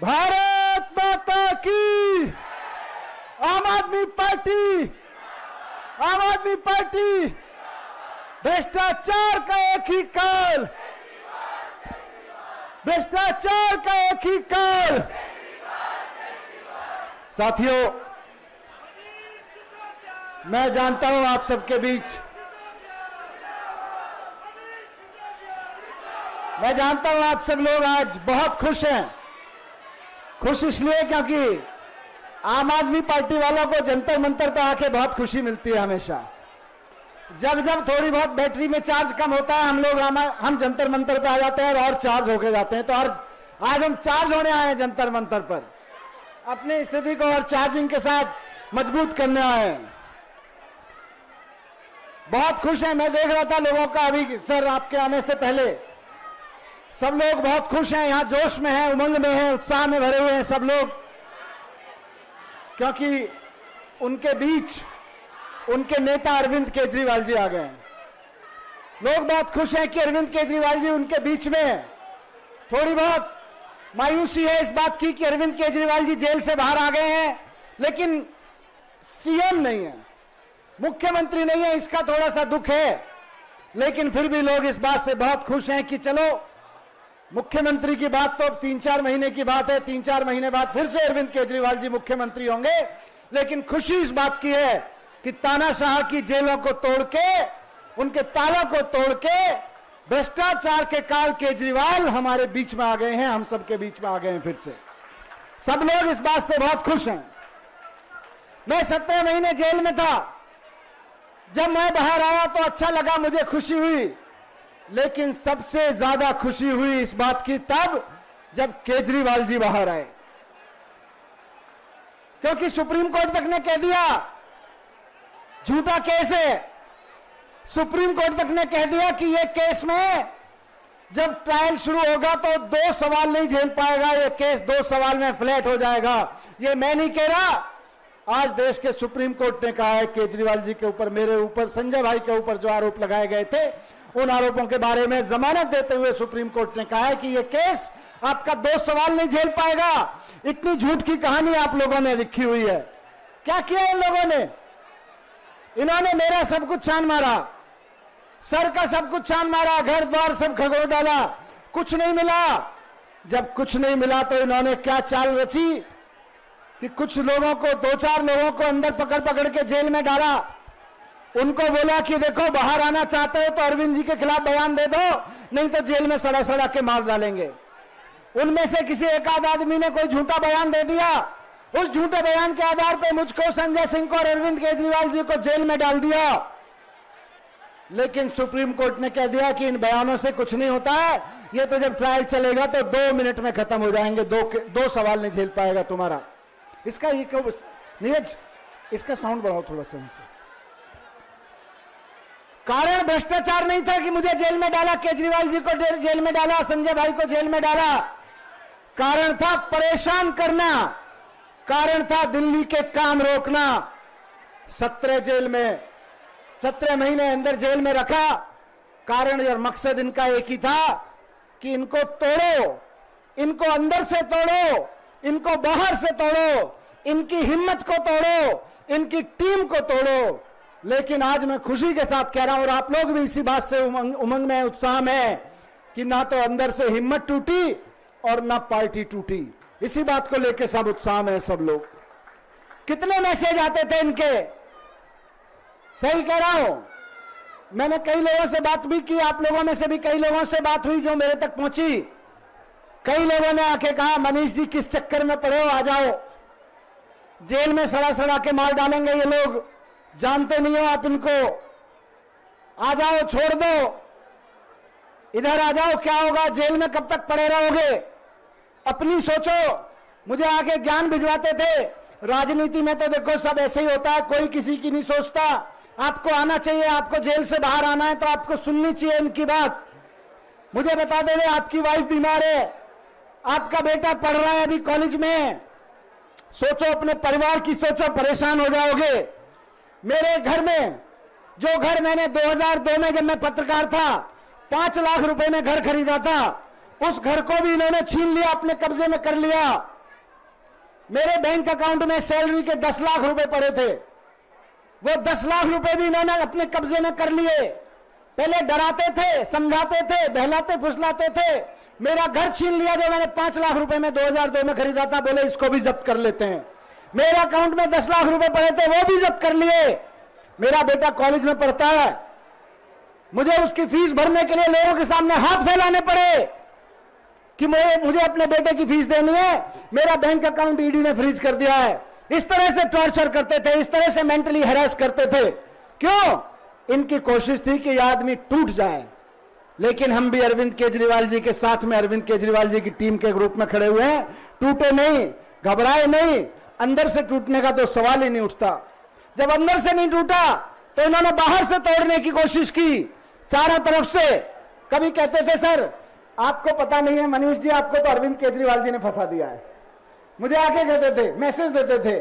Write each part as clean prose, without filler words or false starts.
भारत माता की। आम आदमी पार्टी, आम आदमी पार्टी। भ्रष्टाचार का एक ही काल, भ्रष्टाचार का एक ही काल। साथियों, मैं जानता हूं आप सबके बीच, मैं जानता हूं आप सब लोग आज बहुत खुश हैं। खुश इसलिए क्योंकि आम आदमी पार्टी वालों को जंतर मंतर पे आके बहुत खुशी मिलती है हमेशा। जब जब थोड़ी बहुत बैटरी में चार्ज कम होता है, हम जंतर मंतर पे आ जाते हैं और चार्ज होके जाते हैं। तो आज हम चार्ज होने आए हैं जंतर मंतर पर, अपनी स्थिति को और चार्जिंग के साथ मजबूत करने आए हैं। बहुत खुश है। मैं देख रहा था लोगों का अभी, सर आपके आने से पहले सब लोग बहुत खुश हैं, यहां जोश में हैं, उमंग में हैं, उत्साह में भरे हुए हैं सब लोग, क्योंकि उनके बीच उनके नेता अरविंद केजरीवाल जी आ गए हैं। लोग बहुत खुश हैं कि अरविंद केजरीवाल जी उनके बीच में हैं। थोड़ी बहुत मायूसी है इस बात की कि अरविंद केजरीवाल जी जेल से बाहर आ गए हैं, लेकिन सीएम नहीं है, मुख्यमंत्री नहीं है, इसका थोड़ा सा दुख है। लेकिन फिर भी लोग इस बात से बहुत खुश हैं कि चलो, मुख्यमंत्री की बात तो अब 3-4 महीने की बात है, 3-4 महीने बाद फिर से अरविंद केजरीवाल जी मुख्यमंत्री होंगे। लेकिन खुशी इस बात की है कि तानाशाह की जेलों को तोड़ के, उनके तालों को तोड़ के, भ्रष्टाचार के काल केजरीवाल हमारे बीच में आ गए हैं, हम सबके बीच में आ गए हैं फिर से। सब लोग इस बात से बहुत खुश हैं। मैं 17 महीने जेल में था। जब मैं बाहर आया तो अच्छा लगा, मुझे खुशी हुई। लेकिन सबसे ज्यादा खुशी हुई इस बात की तब जब केजरीवाल जी बाहर आए, क्योंकि सुप्रीम कोर्ट तक ने कह दिया झूठा केस है। सुप्रीम कोर्ट तक ने कह दिया कि ये केस में जब ट्रायल शुरू होगा तो 2 सवाल नहीं झेल पाएगा, ये केस 2 सवाल में फ्लैट हो जाएगा। ये मैं नहीं कह रहा, आज देश के सुप्रीम कोर्ट ने कहा है केजरीवाल जी के ऊपर, मेरे ऊपर, संजय भाई के ऊपर जो आरोप लगाए गए थे, उन आरोपों के बारे में जमानत देते हुए सुप्रीम कोर्ट ने कहा है कि यह केस आपका 2 सवाल नहीं झेल पाएगा। इतनी झूठ की कहानी आप लोगों ने लिखी हुई है। क्या किया इन लोगों ने? इन्होंने मेरा सब कुछ छान मारा, सर का सब कुछ छान मारा, घर द्वार सब खगोल डाला, कुछ नहीं मिला। जब कुछ नहीं मिला तो इन्होंने क्या चाल रची कि कुछ लोगों को, 2-4 लोगों को अंदर पकड़ पकड़ के जेल में डाला। उनको बोला कि देखो, बाहर आना चाहते हो तो अरविंद जी के खिलाफ बयान दे दो, नहीं तो जेल में सड़ा सड़ा के मार डालेंगे। उनमें से किसी एक आध आदमी ने कोई झूठा बयान दे दिया। उस झूठे बयान के आधार पर मुझको, संजय सिंह को और अरविंद केजरीवाल जी को जेल में डाल दिया। लेकिन सुप्रीम कोर्ट ने कह दिया कि इन बयानों से कुछ नहीं होता है, ये तो जब ट्रायल चलेगा तो 2 मिनट में खत्म हो जाएंगे, 2 सवाल नहीं झेल पाएगा तुम्हारा। इसका ये क्यों, नीरज इसका साउंड बढ़ाओ थोड़ा सा। कारण भ्रष्टाचार नहीं था कि मुझे जेल में डाला, केजरीवाल जी को जेल में डाला, संजय भाई को जेल में डाला। कारण था परेशान करना, कारण था दिल्ली के काम रोकना। 17 महीने अंदर जेल में रखा। कारण और मकसद इनका एक ही था कि इनको तोड़ो, इनको अंदर से तोड़ो, इनको बाहर से तोड़ो, इनकी हिम्मत को तोड़ो, इनकी टीम को तोड़ो। लेकिन आज मैं खुशी के साथ कह रहा हूं, और आप लोग भी इसी बात से उमंग में, उत्साह में, कि ना तो अंदर से हिम्मत टूटी और ना पार्टी टूटी। इसी बात को लेकर सब उत्साह में है सब लोग। कितने मैसेज आते थे इनके, सही कह रहा हूं। मैंने कई लोगों से बात भी की, आप लोगों में से भी कई लोगों से बात हुई जो मेरे तक पहुंची। कई लोगों ने आके कहा, मनीष जी किस चक्कर में पड़े हो, आ जाओ, जेल में सड़ा सड़ा के मार डालेंगे ये लोग, जानते नहीं हो आप इनको, आ जाओ, छोड़ दो, इधर आ जाओ, क्या होगा, जेल में कब तक पड़े रहोगे, अपनी सोचो। मुझे आगे ज्ञान भिजवाते थे। राजनीति में तो देखो सब ऐसे ही होता है, कोई किसी की नहीं सोचता। आपको आना चाहिए, आपको जेल से बाहर आना है तो आपको सुननी चाहिए इनकी बात। मुझे बता दे, आपकी वाइफ बीमार है, आपका बेटा पढ़ रहा है अभी कॉलेज में, सोचो अपने परिवार की सोचो, परेशान हो जाओगे। मेरे घर में, जो घर मैंने 2002 में जब मैं पत्रकार था 5 लाख रुपए में घर खरीदा था, उस घर को भी इन्होंने छीन लिया, अपने कब्जे में कर लिया। मेरे बैंक अकाउंट में सैलरी के 10 लाख रुपए पड़े थे, वो 10 लाख रुपए भी इन्होंने अपने कब्जे में कर लिए। पहले डराते थे, समझाते थे, बहलाते फुसलाते थे। मेरा घर छीन लिया जो मैंने 5 लाख रुपए में 2002 में खरीदा था, बोले इसको भी जब्त कर लेते हैं। मेरे अकाउंट में 10 लाख रुपए पड़े थे, वो भी जब्त कर लिए। मेरा बेटा कॉलेज में पढ़ता है, मुझे उसकी फीस भरने के लिए लोगों के सामने हाथ फैलाने पड़े कि मुझे अपने बेटे की फीस देनी है। मेरा बैंक अकाउंट ईडी ने फ्रीज कर दिया है। इस तरह से टॉर्चर करते थे, इस तरह से मेंटली हैरेस करते थे। क्यों? इनकी कोशिश थी कि यह आदमी टूट जाए। लेकिन हम भी अरविंद केजरीवाल जी के साथ में, अरविंद केजरीवाल जी की टीम के ग्रुप में खड़े हुए हैं। टूटे नहीं, घबराए नहीं, अंदर से टूटने का तो सवाल ही नहीं उठता। जब अंदर से नहीं टूटा तो इन्होंने बाहर से तोड़ने की कोशिश की, चारों तरफ से। कभी कहते थे सर आपको पता नहीं है मनीष जी, आपको तो अरविंद केजरीवाल जी ने फंसा दिया है। मुझे आके कहते थे, मैसेज देते थे।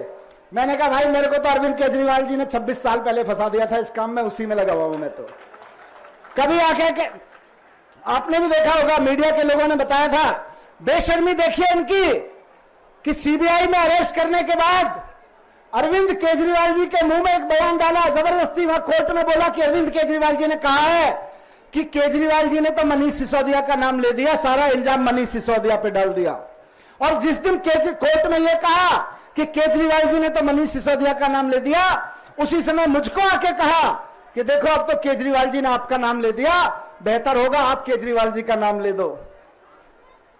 मैंने कहा भाई मेरे को तो अरविंद केजरीवाल जी ने 26 साल पहले फंसा दिया था इस काम में, उसी में लगा हुआ हूं मैं तो। कभी आके आपने भी देखा होगा, मीडिया के लोगों ने बताया था, बेशर्मी देखिए इनकी कि सीबीआई में अरेस्ट करने के बाद अरविंद केजरीवाल जी के मुंह में एक बयान डाला, जबरदस्ती वहां कोर्ट में बोला कि अरविंद केजरीवाल जी ने कहा है कि केजरीवाल जी ने तो मनीष सिसोदिया का नाम ले दिया, सारा इल्जाम मनीष सिसोदिया पे डाल दिया। और जिस दिन कोर्ट में यह कहा कि केजरीवाल जी ने तो मनीष सिसोदिया का नाम ले दिया, उसी समय मुझको आके कहा कि देखो अब तो केजरीवाल जी ने आपका नाम ले दिया, बेहतर होगा आप केजरीवाल जी का नाम ले दो।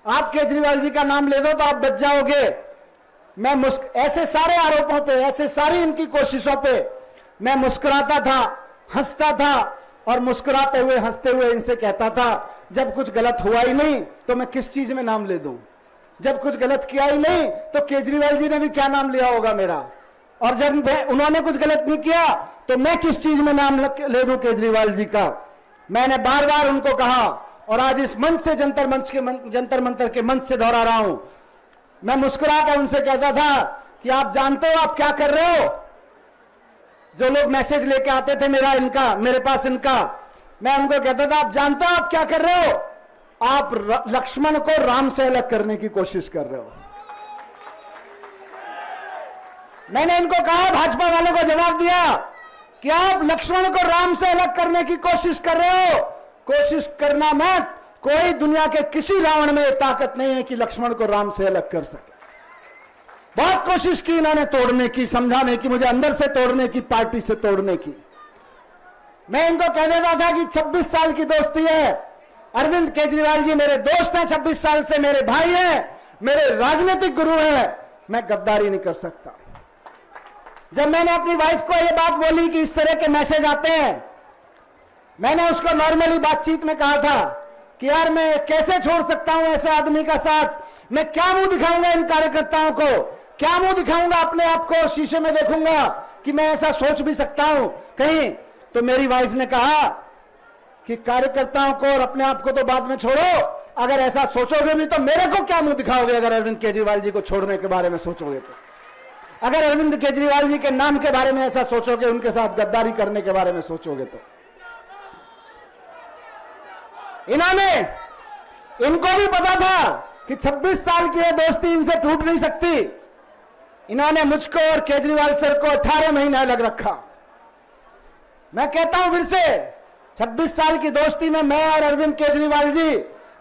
आप केजरीवाल जी का नाम ले दो तो आप बच जाओगे। मैं ऐसे सारे आरोपों पे, ऐसे सारी इनकी कोशिशों पे मैं मुस्कुराता था, हंसता था, और मुस्कुराते हुए हंसते हुए इनसे कहता था जब कुछ गलत हुआ ही नहीं तो मैं किस चीज में नाम ले दूं। जब कुछ गलत किया ही नहीं तो केजरीवाल जी ने भी क्या नाम लिया होगा मेरा। और जब उन्होंने कुछ गलत नहीं किया तो मैं किस चीज में नाम ले दूं केजरीवाल जी का। मैंने बार बार उनको कहा, और आज इस मंच से जंतर मंतर के मंच से दोहरा रहा हूं। मैं मुस्कुरा कर उनसे कहता था कि आप जानते हो आप क्या कर रहे हो। जो लोग मैसेज लेके आते थे मेरे पास इनका, मैं उनको कहता था आप जानते हो आप क्या कर रहे हो। आप लक्ष्मण को राम से अलग करने की कोशिश कर रहे हो। मैंने इनको कहा, भाजपा वालों को जवाब दिया कि आप लक्ष्मण को राम से अलग करने की कोशिश कर रहे हो। कोशिश करना मत, कोई दुनिया के किसी रावण में ताकत नहीं है कि लक्ष्मण को राम से अलग कर सके। बहुत कोशिश की इन्होंने तोड़ने की, समझाने की, मुझे अंदर से तोड़ने की, पार्टी से तोड़ने की। मैं इनको कह देता था कि 26 साल की दोस्ती है, अरविंद केजरीवाल जी मेरे दोस्त हैं, 26 साल से मेरे भाई हैं, मेरे राजनीतिक गुरु हैं, मैं गद्दारी नहीं कर सकता। जब मैंने अपनी वाइफ को यह बात बोली कि इस तरह के मैसेज आते हैं, मैंने उसको नॉर्मली बातचीत में कहा था कि यार मैं कैसे छोड़ सकता हूं ऐसे आदमी का साथ। मैं क्या मुंह दिखाऊंगा इन कार्यकर्ताओं को, क्या मुंह दिखाऊंगा अपने आप को, शीशे में देखूंगा कि मैं ऐसा सोच भी सकता हूं कहीं। तो मेरी वाइफ ने कहा कि कार्यकर्ताओं को और अपने आप को तो बाद में छोड़ो, अगर ऐसा सोचोगे भी तो मेरे को क्या मुंह दिखाओगे अगर अरविंद केजरीवाल जी को छोड़ने के बारे में सोचोगे तो। अगर अरविंद केजरीवाल जी के नाम के बारे में ऐसा सोचोगे, उनके साथ गद्दारी करने के बारे में सोचोगे तो। इनको भी पता था कि 26 साल की यह दोस्ती इनसे टूट नहीं सकती। इन्होंने मुझको और केजरीवाल सर को 18 महीने अलग रखा। मैं कहता हूं फिर से, 26 साल की दोस्ती में मैं और अरविंद केजरीवाल जी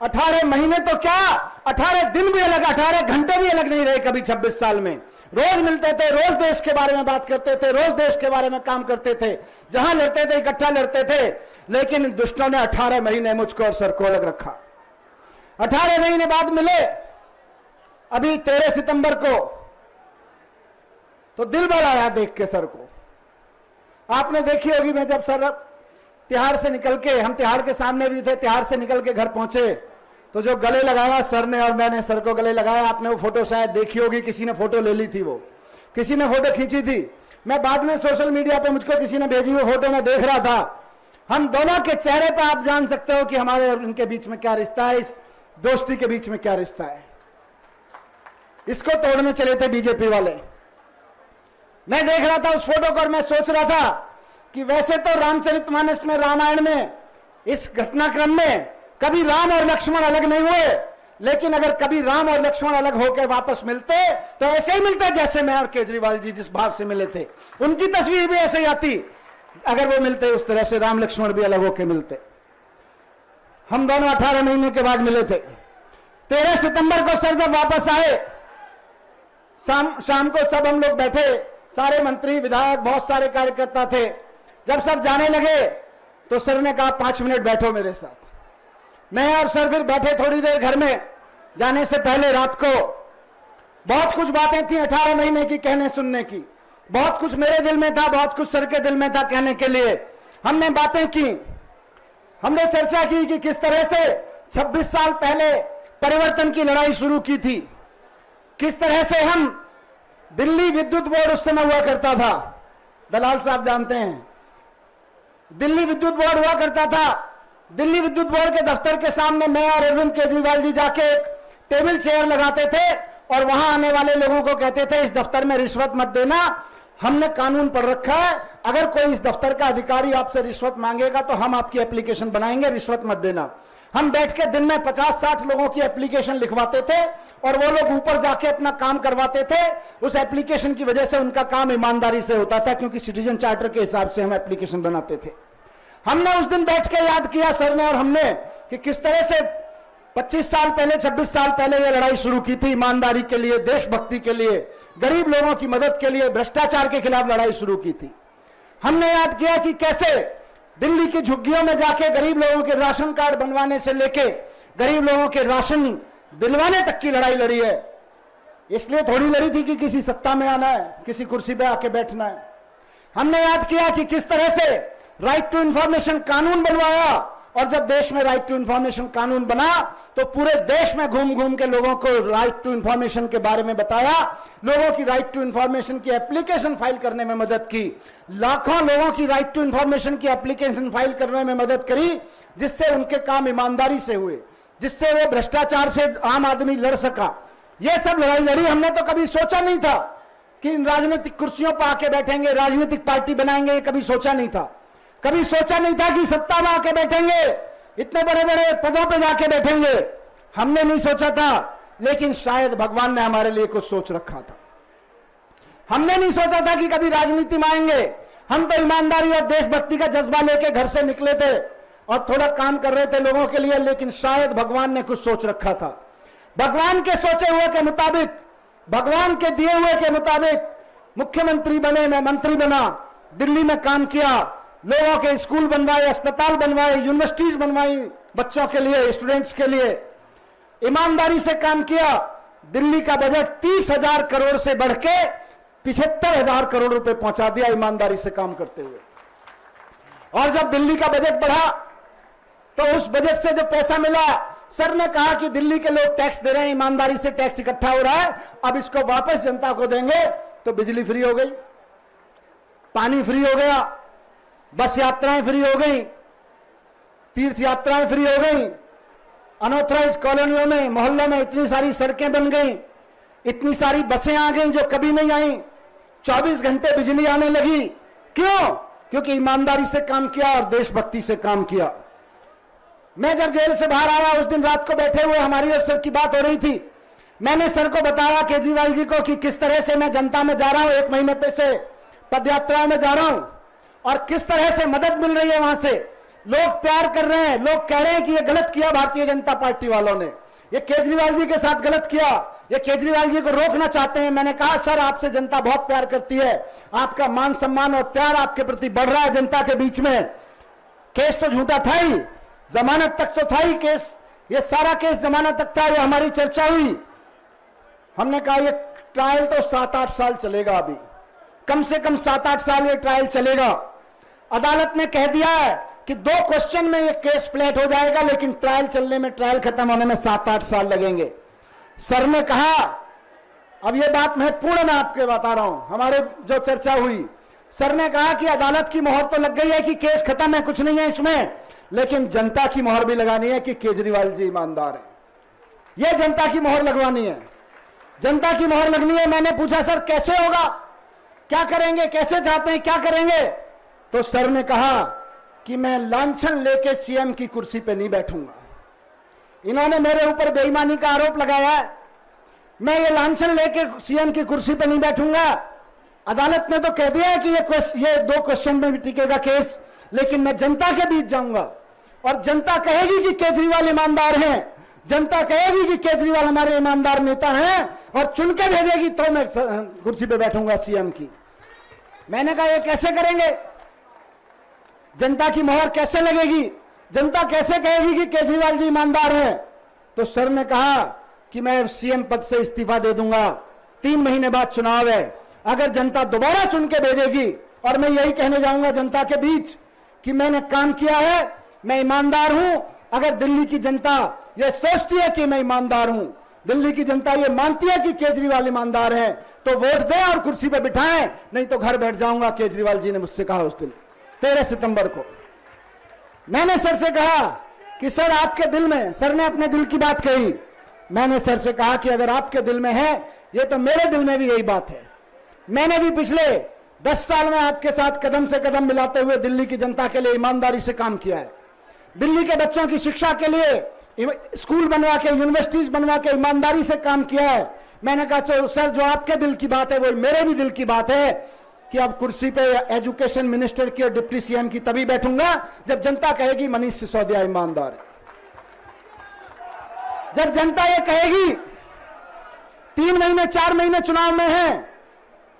18 महीने तो क्या, 18 दिन भी अलग, 18 घंटे भी अलग नहीं रहे कभी 26 साल में। रोज मिलते थे, रोज देश के बारे में बात करते थे, रोज देश के बारे में काम करते थे, जहां लड़ते थे इकट्ठा लड़ते थे। लेकिन दुष्टों ने 18 महीने मुझको और सर को अलग रखा। 18 महीने बाद मिले अभी 13 सितंबर को, तो दिल बड़ा आया देख के सर को। आपने देखी होगी, मैं जब सर तिहाड़ से निकल के, हम तिहाड़ के सामने भी थे, तिहाड़ से निकल के घर पहुंचे तो जो गले लगाया सर ने और मैंने सर को गले लगाया, आपने वो फोटो शायद देखी होगी, किसी ने फोटो ले ली थी, वो किसी ने फोटो खींची थी। मैं बाद में सोशल मीडिया पे मुझको किसी ने भेजी वो फोटो में देख रहा था। हम दोनों के चेहरे पे आप जान सकते हो कि हमारे और इनके बीच में क्या रिश्ता है, इस दोस्ती के बीच में क्या रिश्ता है। इसको तोड़ने चले थे बीजेपी वाले। मैं देख रहा था उस फोटो को और मैं सोच रहा था कि वैसे तो रामचरितमानस में, रामायण में, इस घटनाक्रम में कभी राम और लक्ष्मण अलग नहीं हुए, लेकिन अगर कभी राम और लक्ष्मण अलग होकर वापस मिलते तो ऐसे ही मिलते जैसे मैं और केजरीवाल जी जिस भाव से मिले थे, उनकी तस्वीर भी ऐसे ही आती अगर वो मिलते उस तरह से, राम लक्ष्मण भी अलग होकर मिलते। हम दोनों 18 महीने के बाद मिले थे। 13 सितंबर को सर जब वापस आए, शाम को सब हम लोग बैठे, सारे मंत्री विधायक बहुत सारे कार्यकर्ता थे। जब सब जाने लगे तो सर ने कहा 5 मिनट बैठो मेरे साथ। मैं और सर फिर बैठे थोड़ी देर घर में। जाने से पहले रात को बहुत कुछ बातें थी 18 महीने की कहने सुनने की, बहुत कुछ मेरे दिल में था, बहुत कुछ सर के दिल में था कहने के लिए। हमने बातें की, हमने चर्चा की कि किस तरह से 26 साल पहले परिवर्तन की लड़ाई शुरू की थी, किस तरह से हम दिल्ली विद्युत बोर्ड उस समय हुआ करता था, दलाल साहब जानते हैं, दिल्ली विद्युत बोर्ड हुआ करता था। दिल्ली विद्युत बोर्ड के दफ्तर के सामने मैं और अरविंद केजरीवाल जी जाके एक टेबल चेयर लगाते थे और वहां आने वाले लोगों को कहते थे इस दफ्तर में रिश्वत मत देना, हमने कानून पढ़ रखा है, अगर कोई इस दफ्तर का अधिकारी आपसे रिश्वत मांगेगा तो हम आपकी एप्लीकेशन बनाएंगे, रिश्वत मत देना। हम बैठ के दिन में 50-60 लोगों की एप्लीकेशन लिखवाते थे और वो लोग ऊपर जाके अपना काम करवाते थे। उस एप्लीकेशन की वजह से उनका काम ईमानदारी से होता था, क्योंकि सिटीजन चार्टर के हिसाब से हम एप्लीकेशन बनाते थे। हमने उस दिन बैठ के याद किया सर ने और हमने कि किस तरह से 25 साल पहले 26 साल पहले ये लड़ाई शुरू की थी, ईमानदारी के लिए, देशभक्ति के लिए, गरीब लोगों की मदद के लिए, भ्रष्टाचार के खिलाफ लड़ाई शुरू की थी। हमने याद किया कि कैसे दिल्ली की झुग्गियों में जाके गरीब लोगों के राशन कार्ड बनवाने से लेके गरीब लोगों के राशन दिलवाने तक की लड़ाई लड़ी है। इसलिए थोड़ी लड़ी थी कि किसी सत्ता में आना है, किसी कुर्सी पे आके बैठना है। हमने याद किया कि किस तरह से राइट टू इंफॉर्मेशन कानून बनवाया, और जब देश में राइट टू इंफॉर्मेशन कानून बना तो पूरे देश में घूम घूम के लोगों को राइट टू इंफॉर्मेशन के बारे में बताया, लोगों की राइट टू इंफॉर्मेशन की एप्लीकेशन फाइल करने में मदद की, लाखों लोगों की राइट टू इंफॉर्मेशन की एप्लीकेशन फाइल करने में मदद करी, जिससे उनके काम ईमानदारी से हुए, जिससे वो भ्रष्टाचार से आम आदमी लड़ सका। ये सब लड़ाई लड़ी। हमने तो कभी सोचा नहीं था कि इन राजनीतिक कुर्सियों पर आके बैठेंगे, राजनीतिक पार्टी बनाएंगे, ये कभी सोचा नहीं था। कभी सोचा नहीं था कि सत्ता में आके बैठेंगे, इतने बड़े बड़े पदों पे जाके बैठेंगे, हमने नहीं सोचा था। लेकिन शायद भगवान ने हमारे लिए कुछ सोच रखा था। हमने नहीं सोचा था कि कभी राजनीति में आएंगे। हम तो ईमानदारी और देशभक्ति का जज्बा लेके घर से निकले थे और थोड़ा काम कर रहे थे लोगों के लिए, लेकिन शायद भगवान ने कुछ सोच रखा था। भगवान के सोचे हुए के मुताबिक, भगवान के दिए हुए के मुताबिक मुख्यमंत्री बने, मैं मंत्री बना, दिल्ली में काम किया, लोगों के स्कूल बनवाए, अस्पताल बनवाए, यूनिवर्सिटीज बनवाई बच्चों के लिए, स्टूडेंट्स के लिए, ईमानदारी से काम किया। दिल्ली का बजट 30,000 करोड़ से बढ़ के 75,000 करोड़ रुपए पहुंचा दिया ईमानदारी से काम करते हुए। और जब दिल्ली का बजट बढ़ा तो उस बजट से जो पैसा मिला, सर ने कहा कि दिल्ली के लोग टैक्स दे रहे हैं, ईमानदारी से टैक्स इकट्ठा हो रहा है, अब इसको वापस जनता को देंगे। तो बिजली फ्री हो गई, पानी फ्री हो गया, बस यात्राएं फ्री हो गई, तीर्थ यात्राएं फ्री हो गई, अनऑथराइज कॉलोनियों में, मोहल्लों में इतनी सारी सड़कें बन गई, इतनी सारी बसें आ गई जो कभी नहीं आई, 24 घंटे बिजली आने लगी। क्यों? क्योंकि ईमानदारी से काम किया और देशभक्ति से काम किया। मैं जब जेल से बाहर आया, उस दिन रात को बैठे हुए हमारी और सर की बात हो रही थी। मैंने सर को बताया, केजरीवाल जी को, कि किस तरह से मैं जनता में जा रहा हूं, 1 महीने पे से पदयात्रा में जा रहा हूं और किस तरह से मदद मिल रही है। वहां से लोग प्यार कर रहे हैं, लोग कह रहे हैं कि ये गलत किया भारतीय जनता पार्टी वालों ने, ये केजरीवाल जी के साथ गलत किया, ये केजरीवाल जी को रोकना चाहते हैं। मैंने कहा सर, आपसे जनता बहुत प्यार करती है, आपका मान सम्मान और प्यार आपके प्रति बढ़ रहा है जनता के बीच में। केस तो झूठा था ही, जमानत तक तो था ही केस, ये सारा केस जमानत तक था, ये हमारी चर्चा हुई। हमने कहा ये ट्रायल तो 7-8 साल चलेगा, अभी कम से कम 7-8 साल ये ट्रायल चलेगा। अदालत ने कह दिया है कि 2 क्वेश्चन में ये केस फ्लैट हो जाएगा, लेकिन ट्रायल चलने में, ट्रायल खत्म होने में 7-8 साल लगेंगे। सर ने कहा, अब ये बात महत्वपूर्ण मैं आपके बता रहा हूं, हमारे जो चर्चा हुई, सर ने कहा कि अदालत की मोहर तो लग गई है कि केस खत्म है, कुछ नहीं है इसमें, लेकिन जनता की मोहर भी लगानी है कि केजरीवाल जी ईमानदार है। यह जनता की मोहर लगवानी है, जनता की मोहर लगनी है। मैंने पूछा सर कैसे होगा, क्या करेंगे, कैसे चाहते हैं, क्या करेंगे? तो सर ने कहा कि मैं लांछन लेके सीएम की कुर्सी पे नहीं बैठूंगा, इन्होंने मेरे ऊपर बेईमानी का आरोप लगाया। मैं ये लांछन लेके सीएम की कुर्सी पर नहीं बैठूंगा। अदालत ने तो कह दिया है कि ये 2 क्वेश्चन में भी टिकेगा केस, लेकिन मैं जनता के बीच जाऊंगा और जनता कहेगी कि केजरीवाल ईमानदार हैं, जनता कहेगी कि केजरीवाल हमारे ईमानदार नेता हैं और चुन के भेजेगी तो मैं कुर्सी पे बैठूंगा सीएम की। मैंने कहा ये कैसे करेंगे, जनता की मोहर कैसे लगेगी, जनता कैसे कहेगी कि केजरीवाल जी ईमानदार हैं? तो सर ने कहा कि मैं सीएम पद से इस्तीफा दे दूंगा, 3 महीने बाद चुनाव है, अगर जनता दोबारा चुन के भेजेगी और मैं यही कहने जाऊंगा जनता के बीच कि मैंने काम किया है, मैं ईमानदार हूं। अगर दिल्ली की जनता ये सोचती है कि मैं ईमानदार हूं, दिल्ली की जनता ये मानती है कि केजरीवाल ईमानदार है, तो वोट दें और कुर्सी पे बिठाएं, नहीं तो घर बैठ जाऊंगा। केजरीवाल जी ने मुझसे कहा उस दिन 13 सितंबर को। मैंने सर से कहा कि सर आपके दिल में, सर ने अपने दिल की बात कही। मैंने सर से कहा कि अगर आपके दिल में है, ये तो मेरे दिल में भी यही बात है। मैंने भी पिछले 10 साल में आपके साथ कदम से कदम मिलाते हुए दिल्ली की जनता के लिए ईमानदारी से काम किया है। दिल्ली के बच्चों की शिक्षा के लिए स्कूल बनवा के, यूनिवर्सिटीज बनवा के ईमानदारी से काम किया है। मैंने कहा तो सर जो आपके दिल की बात है वो मेरे भी दिल की बात है कि अब कुर्सी पे एजुकेशन मिनिस्टर की और डिप्टी सीएम की तभी बैठूंगा जब जनता कहेगी मनीष सिसोदिया ईमानदार है। जब जनता ये कहेगी, 3 महीने 4 महीने चुनाव में है,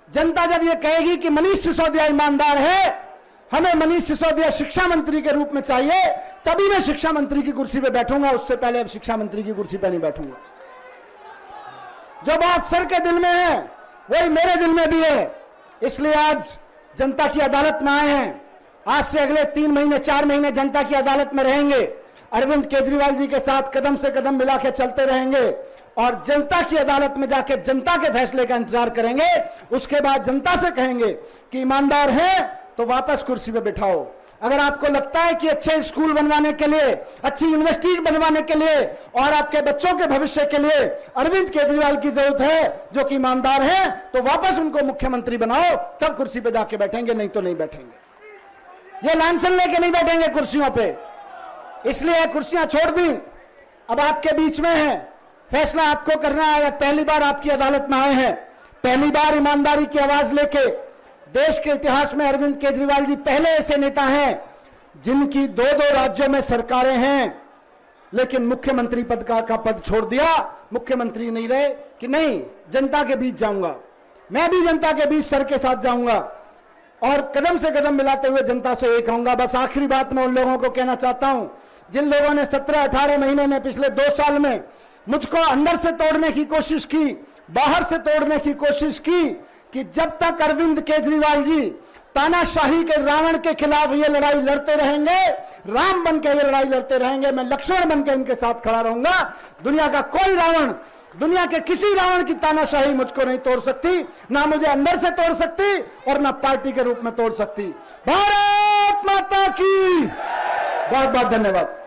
जनता जब ये कहेगी कि मनीष सिसोदिया ईमानदार है, हमें मनीष सिसोदिया शिक्षा मंत्री के रूप में चाहिए, तभी मैं शिक्षा मंत्री की कुर्सी पे बैठूंगा, उससे पहले अब शिक्षा मंत्री की कुर्सी पे नहीं बैठूंगा। जो बात सर के दिल में है वही मेरे दिल में भी है, इसलिए आज जनता की अदालत में आए हैं। आज से अगले 3 महीने 4 महीने जनता की अदालत में रहेंगे, अरविंद केजरीवाल जी के साथ कदम से कदम मिला के चलते रहेंगे और जनता की अदालत में जाके जनता के फैसले का इंतजार करेंगे। उसके बाद जनता से कहेंगे कि ईमानदार है तो वापस कुर्सी पे बिठाओ। अगर आपको लगता है कि अच्छे स्कूल बनवाने के लिए, अच्छी यूनिवर्सिटीज बनवाने के लिए और आपके बच्चों के भविष्य के लिए अरविंद केजरीवाल की जरूरत है जो कि ईमानदार है, तो वापस उनको मुख्यमंत्री बनाओ, तब कुर्सी पे जाके बैठेंगे, नहीं तो नहीं बैठेंगे। ये लांछन लेके नहीं बैठेंगे कुर्सियों पे, इसलिए कुर्सियां छोड़ दी, अब आपके बीच में है, फैसला आपको करना है। पहली बार आपकी अदालत में आए हैं, पहली बार ईमानदारी की आवाज लेके। देश के इतिहास में अरविंद केजरीवाल जी पहले ऐसे नेता हैं जिनकी 2-2 राज्यों में सरकारें हैं, लेकिन मुख्यमंत्री पद का पद छोड़ दिया, मुख्यमंत्री नहीं रहे कि नहीं जनता के बीच जाऊंगा, मैं भी जनता के बीच सर के साथ जाऊंगा और कदम से कदम मिलाते हुए जनता से एक कहूंगा। बस आखिरी बात मैं उन लोगों को कहना चाहता हूं जिन लोगों ने 17-18 महीने में, पिछले 2 साल में मुझको अंदर से तोड़ने की कोशिश की, बाहर से तोड़ने की कोशिश की, कि जब तक अरविंद केजरीवाल जी तानाशाही के रावण के खिलाफ ये लड़ाई लड़ते रहेंगे, राम बन के ये लड़ाई लड़ते रहेंगे, मैं लक्ष्मण बन के इनके साथ खड़ा रहूंगा। दुनिया का कोई रावण, दुनिया के किसी रावण की तानाशाही मुझको नहीं तोड़ सकती, ना मुझे अंदर से तोड़ सकती और ना पार्टी के रूप में तोड़ सकती। भारत माता की बहुत बहुत धन्यवाद।